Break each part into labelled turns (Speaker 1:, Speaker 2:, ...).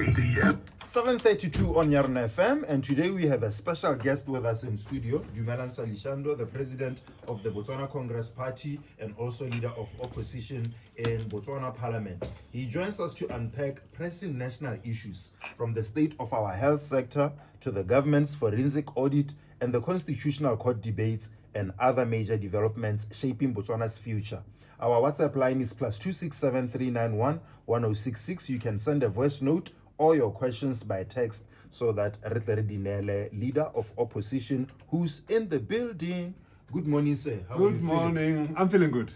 Speaker 1: 7:32 on Yarn FM, and today we have a special guest with us in studio, Dumelang Saleshando, the president of the Botswana Congress Party and also leader of opposition in Botswana Parliament. He joins us to unpack pressing national issues, from the state of our health sector to the government's forensic audit and the constitutional court debates and other major developments shaping Botswana's future. Our WhatsApp line is +267 391 1066. You can send a voice note or your questions by text so that Ritlere Dinele, leader of opposition, who's in the building. Good morning, sir. How are you feeling?
Speaker 2: Good morning. I'm feeling good.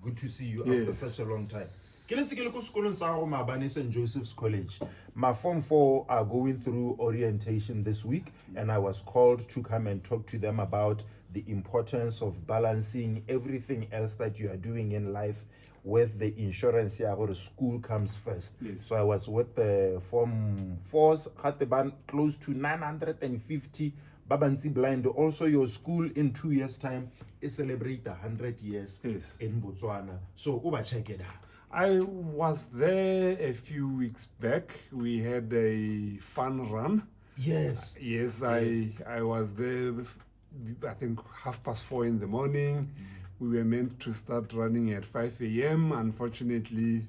Speaker 1: Good to see you after such a long time. St. Joseph's College. My Form 4 are going through orientation this week, and I was called to come and talk to them about the importance of balancing everything else that you are doing in life with the insurance here, where the school comes first.
Speaker 2: Yes.
Speaker 1: So I was with the Form 4s, had the band close to 950 Babansi blind. Also, your school in 2 years' time is celebrate 100 years in Botswana. So check it out.
Speaker 2: I was there a few weeks back. We had a fun run.
Speaker 1: Yes.
Speaker 2: I was there, I think 4:30 in the morning. We were meant to start running at 5 a.m. Unfortunately,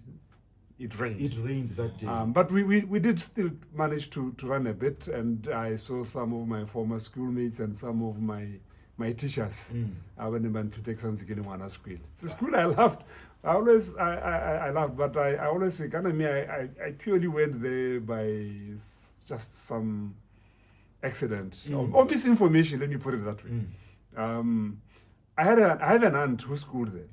Speaker 2: it rained.
Speaker 1: It rained that day.
Speaker 2: But we did still manage to run a bit, and I saw some of my former schoolmates and some of my teachers. I went to take some school. It's a school I loved. I loved, but I always say, I purely went there by just some accident or misinformation. Let me put it that way. I have an aunt who schooled there,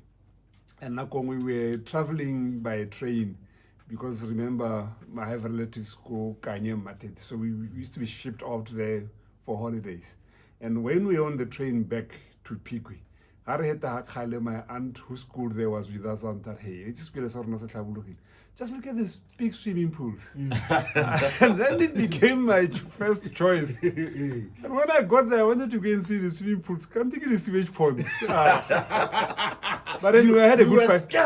Speaker 2: and we were traveling by train because remember I have relatives who Kanye Matet, so we used to be shipped out there for holidays. And when we were on the train back to Pikwi, my aunt who schooled there was with us and said, hey, just look at this big swimming pools. And then it became my first choice. And when I got there, I wanted to go and see the swimming pools. Can't think of the sewage ponds. But anyway, I had a good fight.
Speaker 1: You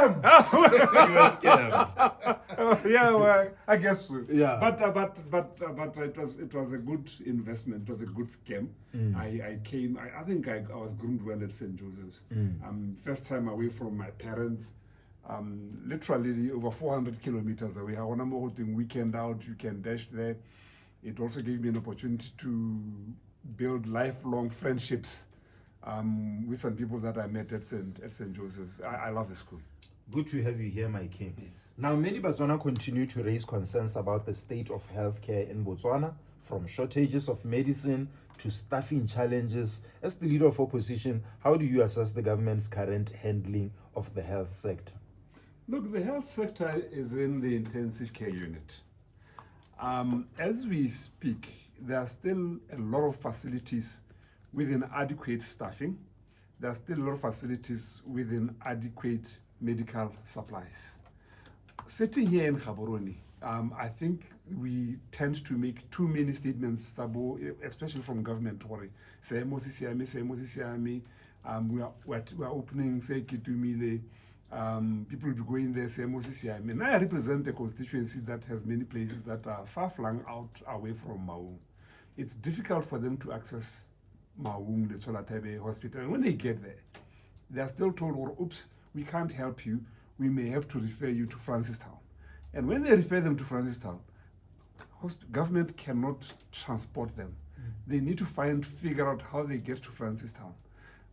Speaker 1: were scammed.
Speaker 2: Yeah, well, I guess so.
Speaker 1: Yeah.
Speaker 2: But it was a good investment. It was a good scam. I think I was groomed well at St. Joseph's. First time away from my parents. Literally over 400 kilometers away. I want to thing weekend out, you can dash there. It also gave me an opportunity to build lifelong friendships with some people that I met at St. Joseph's. I love the school.
Speaker 1: Good to have you here, my king.
Speaker 2: Yes.
Speaker 1: Now, many Botswana continue to raise concerns about the state of healthcare in Botswana, from shortages of medicine to staffing challenges. As the leader of opposition, how do you assess the government's current handling of the health sector?
Speaker 2: Look, the health sector is in the intensive care unit. As we speak, there are still a lot of facilities with inadequate staffing. There are still a lot of facilities with inadequate medical supplies. Sitting here in Gaborone, I think we tend to make too many statements, especially from government. We are opening, say, Kitumile. People will be going there, say, I represent a constituency that has many places that are far flung out away from Maung. It's difficult for them to access Maung, the Cholatebe hospital. And when they get there, they are still told, well, oops, we can't help you. We may have to refer you to Francistown. And when they refer them to Francistown, government cannot transport them. They need to figure out how they get to Francistown,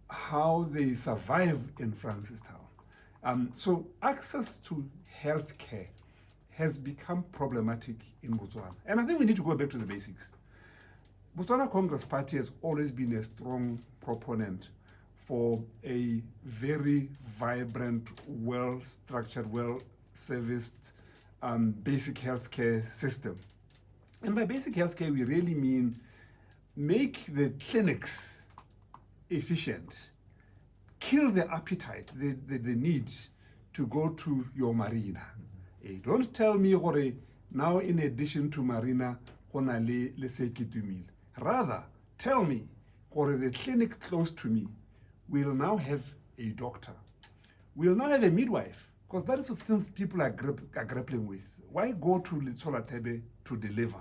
Speaker 2: how they survive in Francistown. So access to health care has become problematic in Botswana. And I think we need to go back to the basics. Botswana Congress Party has always been a strong proponent for a very vibrant, well-structured, well-serviced basic healthcare system. And by basic healthcare, we really mean make the clinics efficient, kill the appetite, the need to go to your marina. Don't tell me, now in addition to marina, rather, tell me, the clinic close to me will now have a doctor. We'll now have a midwife, because that is the things people are grappling with. why go to Litsola Tebe to deliver?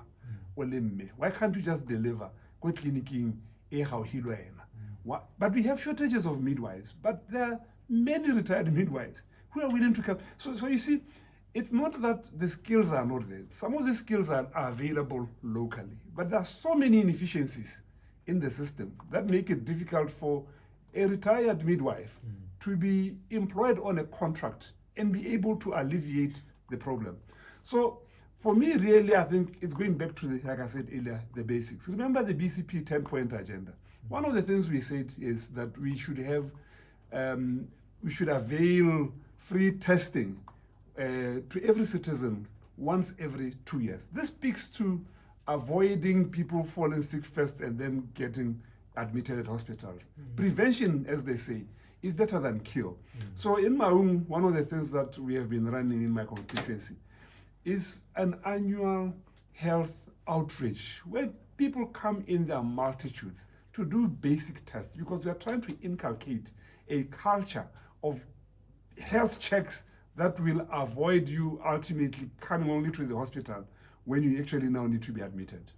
Speaker 2: Why can't you just deliver? Go clinicing, but we have shortages of midwives, but there are many retired midwives who are willing to come. So you see, it's not that the skills are not there. Some of the skills are available locally, but there are so many inefficiencies in the system that make it difficult for a retired midwife to be employed on a contract and be able to alleviate the problem. So for me, really, I think it's going back to like I said earlier, the basics. Remember the BCP 10-point agenda. One of the things we said is that we should have, we should avail free testing to every citizen once every 2 years. This speaks to avoiding people falling sick first and then getting admitted at hospitals. Prevention, as they say, is better than cure. So in Maung, one of the things that we have been running in my constituency is an annual health outreach where people come in their multitudes to do basic tests, because we are trying to inculcate a culture of health checks that will avoid you ultimately coming only to the hospital when you actually now need to be admitted.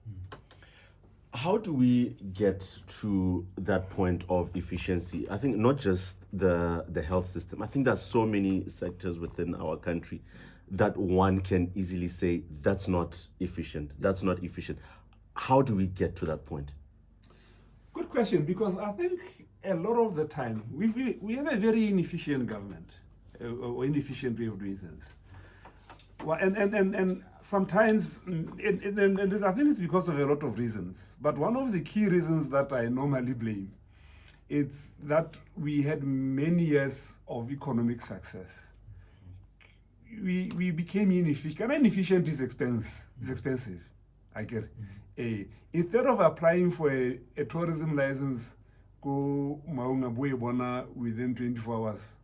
Speaker 3: How do we get to that point of efficiency? I think not just the health system. I think there's so many sectors within our country that one can easily say that's not efficient. That's not efficient. How do we get to that point?
Speaker 2: Good question, because I think a lot of the time we have a very inefficient government or inefficient way of doing things. Well, and sometimes, and I think it's because of a lot of reasons. But one of the key reasons that I normally blame is that we had many years of economic success. We became inefficient. And inefficient is expensive. I get it. Instead of applying for a tourism license, go Maunga Bona within 24 hours,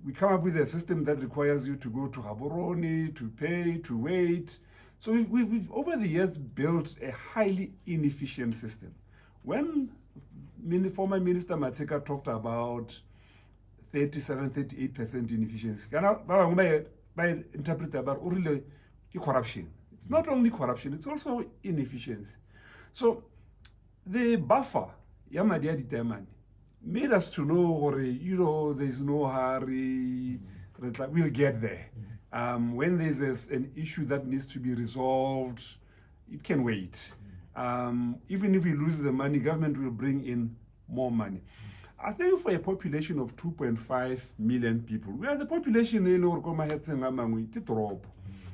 Speaker 2: we come up with a system that requires you to go to Haboroni, to pay, to wait. So we've over the years built a highly inefficient system. When former Minister Matseka talked about 38% inefficiency, by interpreter about corruption. It's not only corruption, it's also inefficiency. So the buffer, Yamadia determined, made us to know, there's no hurry, we'll get there. When there's an issue that needs to be resolved, it can wait. Even if we lose the money, government will bring in more money. I think for a population of 2.5 million people, we are the population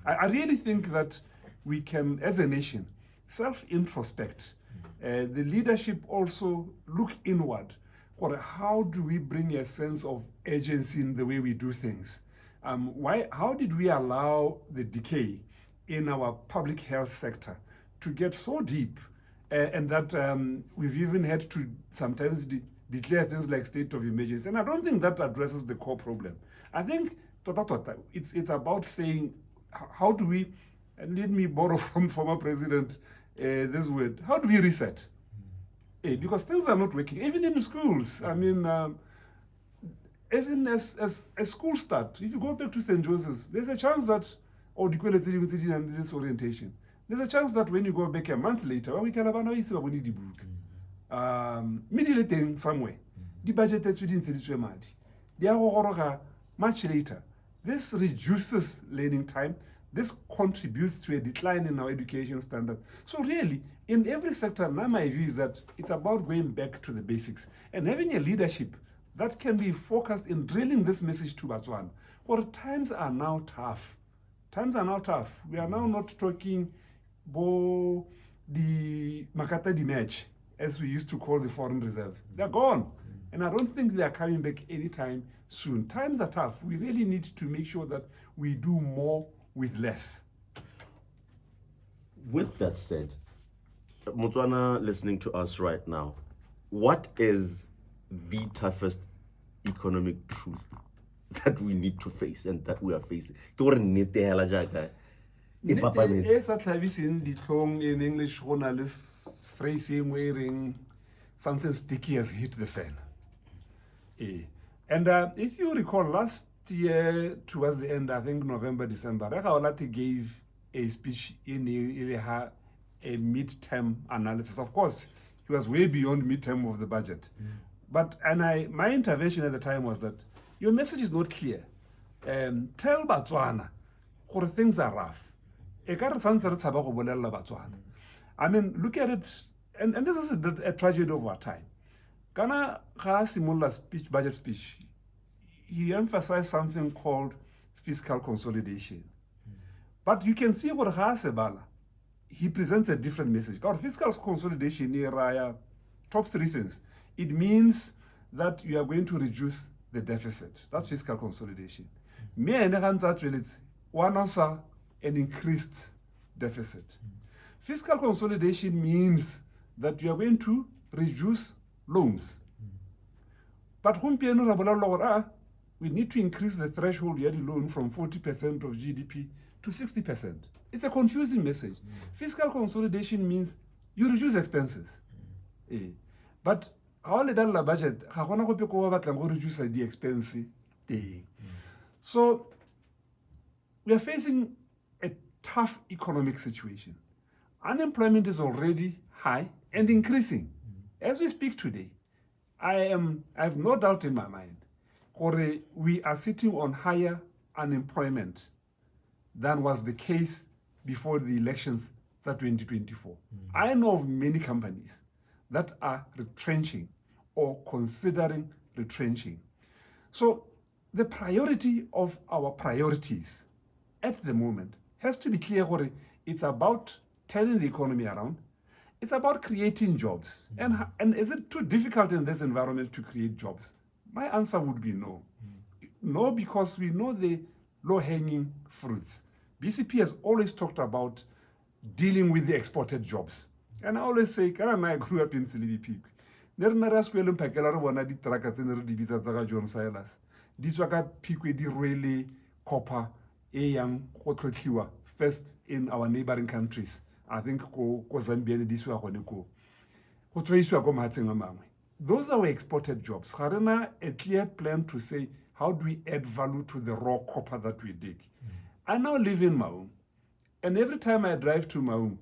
Speaker 2: I really think that we can, as a nation, self-introspect. The leadership also look inward. How do we bring a sense of agency in the way we do things? How did we allow the decay in our public health sector to get so deep and that we've even had to sometimes declare things like state of emergency? And I don't think that addresses the core problem. I think it's about saying, how do we, and let me borrow from former president this word, how do we reset? Because things are not working, even in schools. I mean, even as school start, if you go back to St. Joseph's, there's a chance that, or the quality and this orientation, there's a chance that when you go back a month later, we can have an middle somewhere. The budget that's within they are much later. This reduces learning time. This contributes to a decline in our education standard. So really, in every sector, now my view is that it's about going back to the basics and having a leadership that can be focused in drilling this message to Botswana. Well, times are now tough. Times are now tough. We are now not talking about the Makata di match, as we used to call the foreign reserves. They're gone. And I don't think they are coming back anytime soon. Times are tough. We really need to make sure that we do more with less.
Speaker 3: With that said, Motswana listening to us right now, what is the toughest economic truth that we need to face and that we are facing?
Speaker 2: In English, journalists phrasing wearing something sticky has hit the fan. And if you recall last year, towards the end, I think November, December, Rekaolati gave a speech in a mid-term analysis. Of course, he was way beyond mid-term of the budget. But my intervention at the time was that your message is not clear. Tell Botswana gore things are rough. I mean, look at it, and this is a tragedy of our time. Ghana has a budget speech. He emphasized something called fiscal consolidation. But you can see what Hasebala, he presents a different message. Fiscal consolidation, top three things. It means that you are going to reduce the deficit. That's fiscal consolidation. One answer, an increased deficit. Fiscal consolidation means that you are going to reduce loans. But we need to increase the threshold yearly loan from 40% of GDP to 60%. It's a confusing message. Fiscal consolidation means you reduce expenses. But how the budget, reduce the expense. So we are facing a tough economic situation. Unemployment is already high and increasing. As we speak today, I have no doubt in my mind, we are sitting on higher unemployment than was the case before the elections for 2024. I know of many companies that are retrenching or considering retrenching. So the priority of our priorities at the moment has to be clear. It's about turning the economy around. It's about creating jobs. And is it too difficult in this environment to create jobs? My answer would be no. No, because we know the low-hanging fruits. BCP has always talked about dealing with the exported jobs. And I always say, I grew up in Silibi Peak. John Silas. This was really copper, first in our neighboring countries. I think Zambia, this was those are exported jobs. Harena a clear plan to say, how do we add value to the raw copper that we dig? I now live in Maung, and every time I drive to Maung,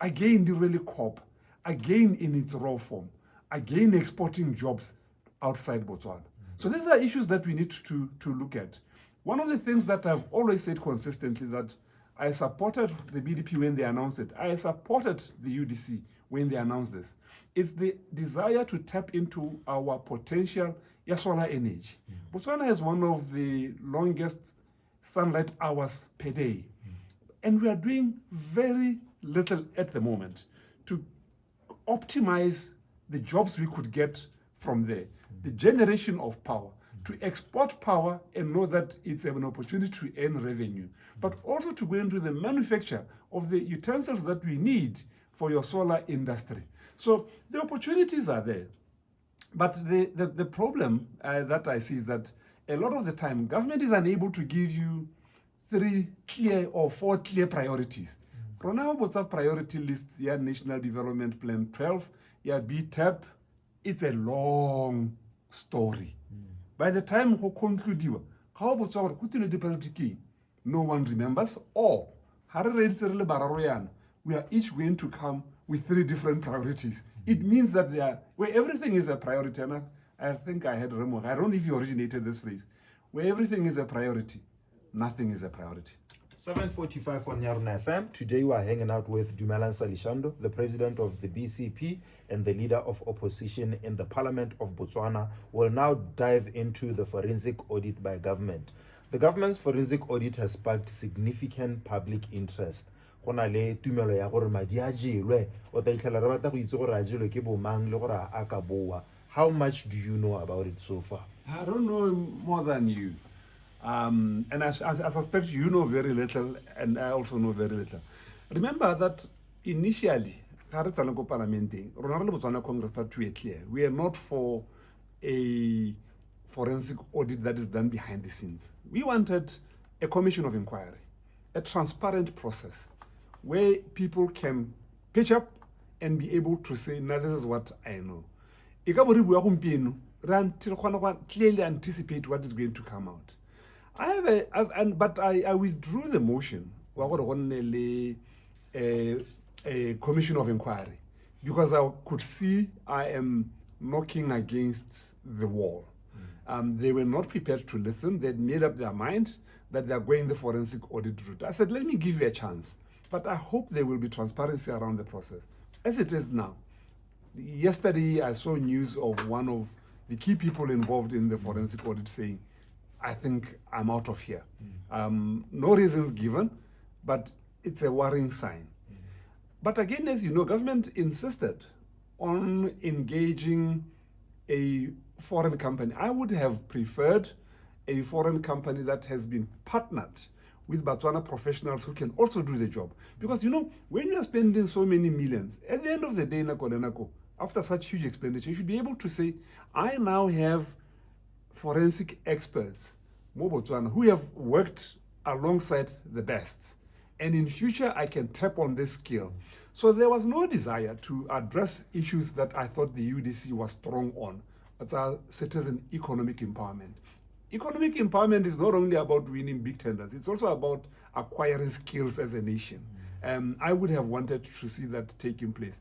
Speaker 2: again the really copper, again in its raw form, again exporting jobs outside Botswana. So these are issues that we need to look at. One of the things that I've always said consistently that I supported the BDP when they announced it. I supported the UDC when they announced this. It's the desire to tap into our potential solar energy. Botswana has one of the longest sunlight hours per day. And we are doing very little at the moment to optimize the jobs we could get from there. The generation of power, to export power and know that it's an opportunity to earn revenue, but also to go into the manufacture of the utensils that we need for your solar industry. So the opportunities are there. But the problem that I see is that a lot of the time, government is unable to give you 3 clear or 4 clear priorities. Rona what's a priority list, National Development Plan 12, BTAP, it's a long story. By the time we conclude, how about our key? No one remembers, or we are each going to come with 3 different priorities. It means that where everything is a priority, and I think I had Remo, I don't know if you originated this phrase, where everything is a priority, nothing is a priority.
Speaker 1: 7:45 on Yarna FM. Today we are hanging out with Dumelang Saleshando, the president of the BCP and the leader of opposition in the Parliament of Botswana. We'll now dive into the forensic audit by government. The government's forensic audit has sparked significant public interest. How much do you know about it so far?
Speaker 2: I don't know more than you. And I suspect you know very little, and I also know very little. Remember that initially, we are not for a forensic audit that is done behind the scenes. We wanted a commission of inquiry, a transparent process where people can pitch up and be able to say, now this is what I know. Clearly anticipate what is going to come out. But I withdrew the motion a commission of inquiry because I could see I am knocking against the wall. They were not prepared to listen. They'd made up their mind that they're going the forensic audit route. I said, let me give you a chance, but I hope there will be transparency around the process. As it is now, yesterday I saw news of one of the key people involved in the forensic audit saying, I think I'm out of here. No reasons given, but it's a worrying sign. But again, as you know, government insisted on engaging a foreign company. I would have preferred a foreign company that has been partnered with Botswana professionals who can also do the job. Because you know, when you are spending so many millions, at the end of the day, after such huge expenditure, you should be able to say, I now have forensic experts, Botswana, who have worked alongside the best. And in future, I can tap on this skill. So there was no desire to address issues that I thought the UDC was strong on. That's our citizen economic empowerment. Economic empowerment is not only about winning big tenders, it's also about acquiring skills as a nation. I would have wanted to see that taking place.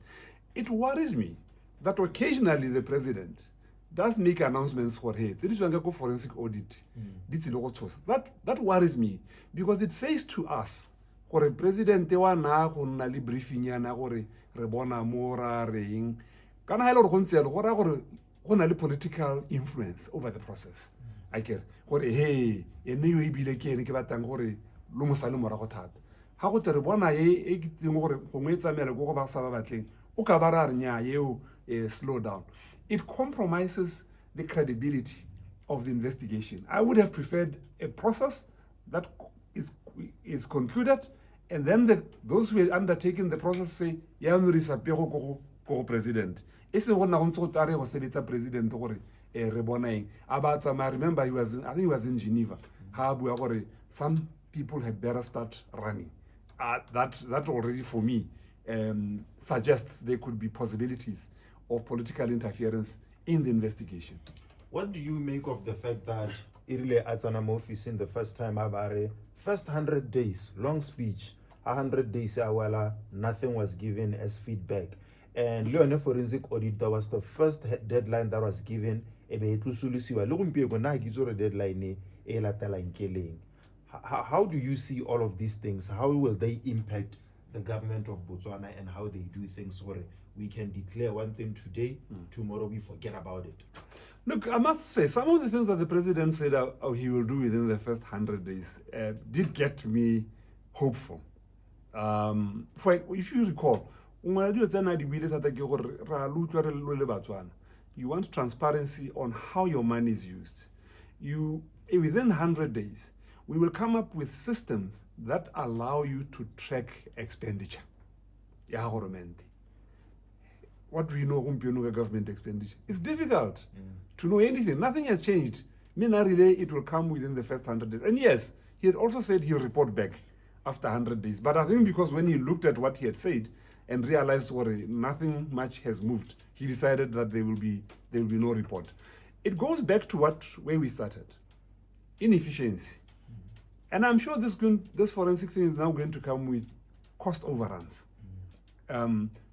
Speaker 2: It worries me that occasionally the president does make announcements for hey, there is going to go forensic audit. That worries me because it says to us, gore president wa na go nna le briefing yana gore re bona mo ra reng kana ile go ntse gore go na le political influence over the process. I get gore hey ene yo ibile ke ene ke batang gore lo mo sale morago thata ha go tere bona e ke tseng gore go ngwetsa mele go ba sa ba batleng o ka ba ra re nya yeo slow down. It compromises the credibility of the investigation. I would have preferred a process that is concluded, and then those who are undertaking the process say, "Ya no risapego go president." Ese go na go ntse go tare go sebetsa president gore re bonang. I remember I think he was in Geneva. Ha bua gore some people had better start running. That already for me suggests there could be possibilities of political interference in the investigation.
Speaker 1: What do you make of the fact that Irile Atsanam office in the first time Abare, first 100 days, long speech, 100 days awala, nothing was given as feedback. And Leone forensic audit, that was the first deadline that was given. How do you see all of these things? How will they impact the government of Botswana and how they do things? Or we can declare one thing today, tomorrow we forget about it.
Speaker 2: Look, I must say, some of the things that the president said he will do within the first 100 days did get me hopeful. If you recall, you want transparency on how your money is used. Within 100 days, we will come up with systems that allow you to track expenditure. What do we know government expenditure? It's difficult to know anything. Nothing has changed. It will come within the first 100 days. And yes, he had also said he'll report back after 100 days. But I think because when he looked at what he had said and realized nothing much has moved, he decided that there will be no report. It goes back to where we started. Inefficiency. And I'm sure this forensic thing is now going to come with cost overruns.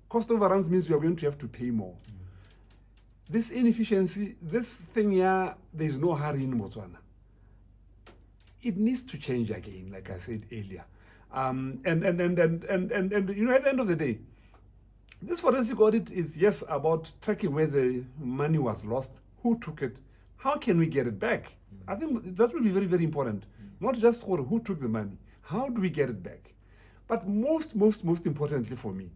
Speaker 2: Cost overruns means we are going to have to pay more. This inefficiency, this thing here, there's no hurry in Botswana. It needs to change again, like I said earlier. And at the end of the day, this forensic audit is yes about tracking where the money was lost, who took it, how can we get it back? I think that will be very, very important. Not just who took the money, how do we get it back? But most importantly for me,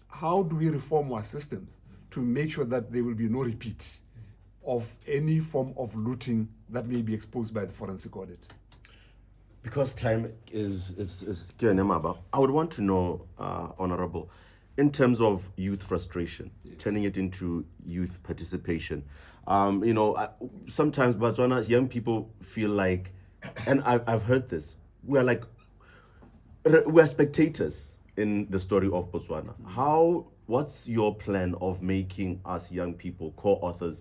Speaker 2: how do we reform our systems to make sure that there will be no repeat of any form of looting that may be exposed by the forensic audit?
Speaker 3: Because time is I would want to know, Honorable, in terms of youth frustration, turning it into youth participation. Sometimes Botswana young people feel like, and I've heard this, we're spectators in the story of Botswana. What's your plan of making us young people co-authors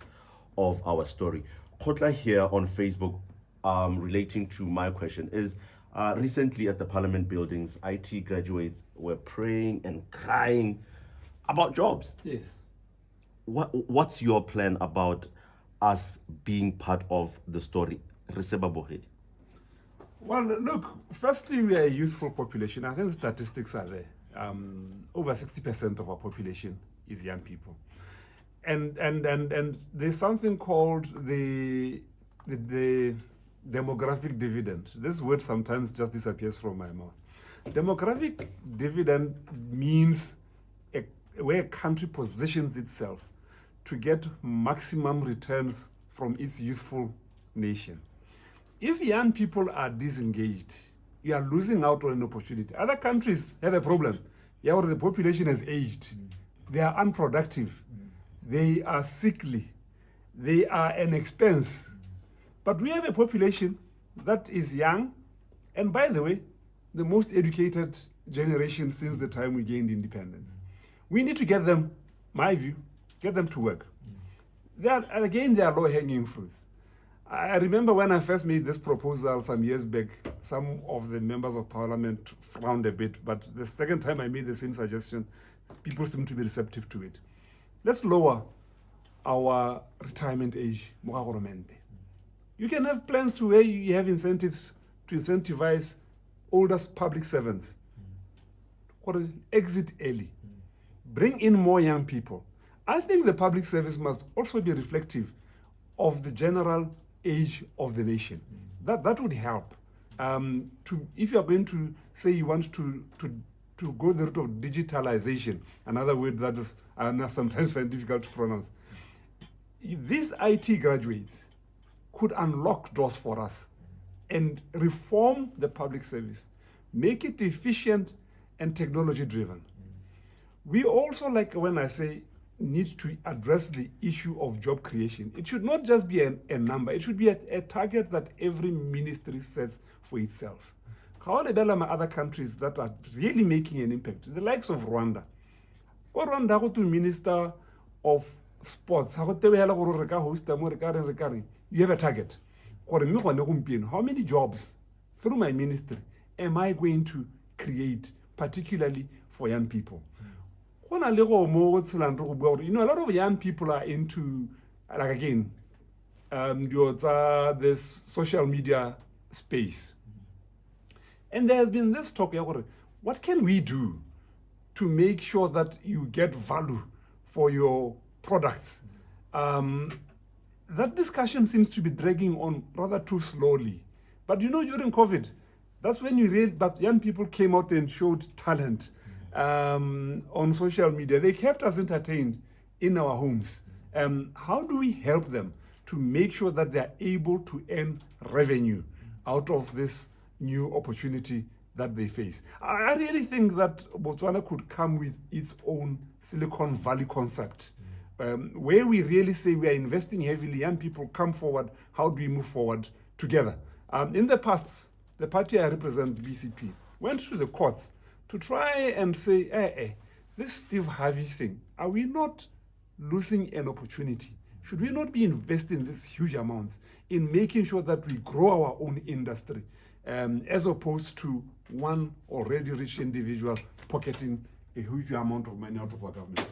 Speaker 3: of our story? Kotla here on Facebook relating to my question is, recently at the Parliament buildings, IT graduates were praying and crying about jobs.
Speaker 2: Yes.
Speaker 3: What's your plan about us being part of the story? Reseba Bogedi.
Speaker 2: Well, look, firstly, we are a youthful population. I think the statistics are there. Over 60% of our population is young people. And there's something called the demographic dividend. This word sometimes just disappears from my mouth. Demographic dividend means where a country positions itself to get maximum returns from its youthful nation. If young people are disengaged, you are losing out on an opportunity. Other countries have a problem. Yeah, where the population has aged. They are unproductive. They are sickly. They are an expense. But we have a population that is young, and by the way, the most educated generation since the time we gained independence. We need to get them, my view, get them to work. There are low-hanging fruits. I remember when I first made this proposal some years back, some of the members of parliament frowned a bit, but the second time I made the same suggestion, people seem to be receptive to it. Let's lower our retirement age. You can have plans where you have incentives to incentivize older public servants or exit early. Bring in more young people. I think the public service must also be reflective of the general age of the nation. That would help. If you are going to say you want to go the route of digitalization, another word that is sometimes very difficult to pronounce, these IT graduates could unlock doors for us and reform the public service, make it efficient and technology driven. We also, like when I say, need to address the issue of job creation. It should not just be a number. It should be a target that every ministry sets for itself. How are other countries that are really making an impact? The likes of Rwanda. Rwanda, go to Minister of Sports. You have a target. How many jobs through my ministry am I going to create, particularly for young people? You know, a lot of young people are into, like again, this social media space. And there has been this talk, what can we do to make sure that you get value for your products? That discussion seems to be dragging on rather too slowly. But you know, during COVID, that's when you realized that young people came out and showed talent on social media. They kept us entertained in our homes. How do we help them to make sure that they're able to earn revenue out of this new opportunity that they face? I really think that Botswana could come with its own Silicon Valley concept, where we really say we are investing heavily, young people come forward, how do we move forward together? In the past, the party I represent, BCP, went to the courts to try and say, this Steve Harvey thing, are we not losing an opportunity? Should we not be investing these huge amounts in making sure that we grow our own industry, as opposed to one already rich individual pocketing a huge amount of money out of our government?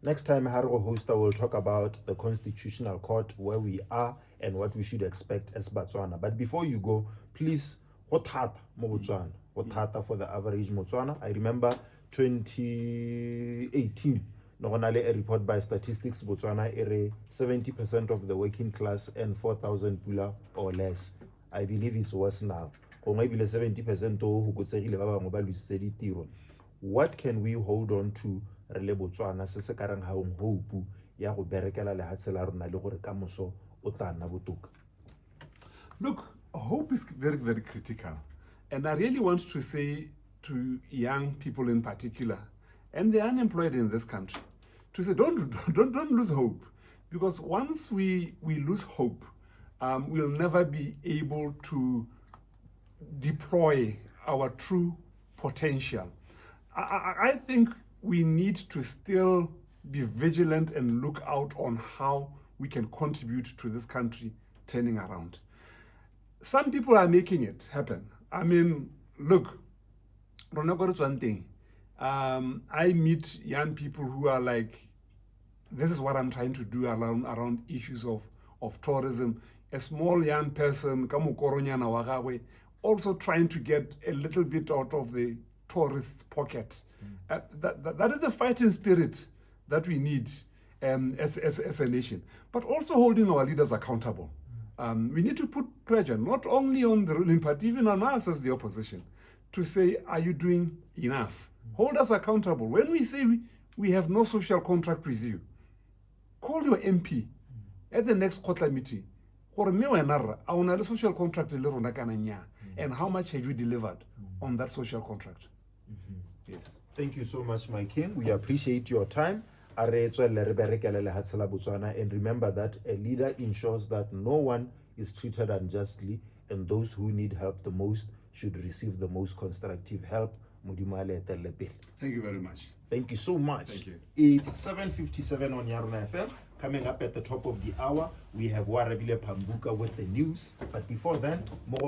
Speaker 1: Next time, Haro Hosta will talk about the Constitutional Court, where we are and what we should expect as Botswana. But before you go, please, what happened Botswana? What happened for the average Botswana? I remember 2018, a report by Statistics Botswana, 70% of the working class and 4,000 pula or less. I believe it's worse now. Or maybe 70% who could say, what can we hold on to rele Botswana se se karang ha hope ya go berekela le hatsela rona le gore ka moso o tla nna botoka?
Speaker 2: Look, hope is very, very critical. And I really want to say to young people in particular, and the unemployed in this country, to say don't lose hope. Because once we lose hope, we'll never be able to deploy our true potential. I think we need to still be vigilant and look out on how we can contribute to this country turning around. some people are making it happen. I mean, look, one thing. I meet young people who are like, this is what I'm trying to do around issues of tourism. A small young person, also trying to get a little bit out of the tourist's pocket. That is the fighting spirit that we need as a nation, but also holding our leaders accountable. We need to put pressure not only on the ruling party, even on us as the opposition, to say, are you doing enough? Hold us accountable. When we say we have no social contract with you, call your MP at the next quarter meeting. A social contract and how much have you delivered on that social contract? Yes.
Speaker 1: Thank you so much, my king. We appreciate your time. And remember that a leader ensures that no one is treated unjustly, and those who need help the most should receive the most constructive help.
Speaker 2: Thank you very much.
Speaker 1: Thank you so much.
Speaker 2: Thank you.
Speaker 1: It's 7:57 on Yaruna FM. Coming up at the top of the hour, we have Warabile Pambuka with the news. But before then, more